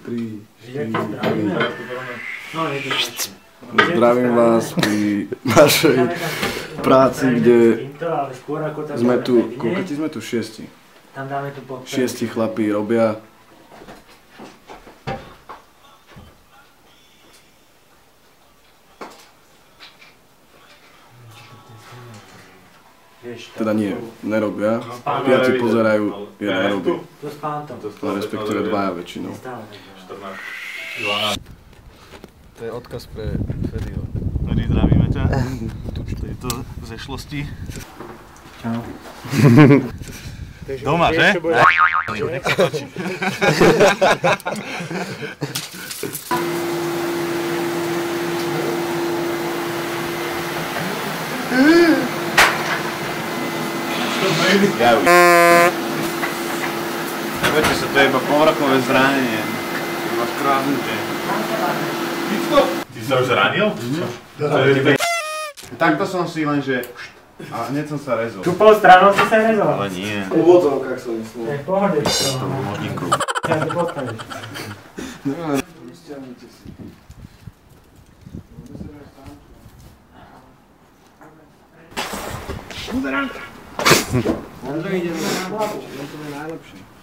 3, 4, Zdravím vás pri našej práci, kde sme tu, koľko sme tu? 6. 6 chlapí robia. Teda nie, nerobia. 5 pozerajú, jeden robí. Respektíve 2 väčšinou. To je odkaz pre Fediho. Fedi, zdravíme ťa. V tejto zešlosti. Čau. Doma, že? Nech sa točí. Nebojte sa, to je iba povrchové zranenie. Iba krávnuté. Ty sa už zranil? Takto som si lenže... A hneď som sa rezol. Tupou stranou si sa rezol? Ale nie. V úvodzovkách som myslel. Je v pohode. To bol modníku. Ja to postavíš. Stiahnite si.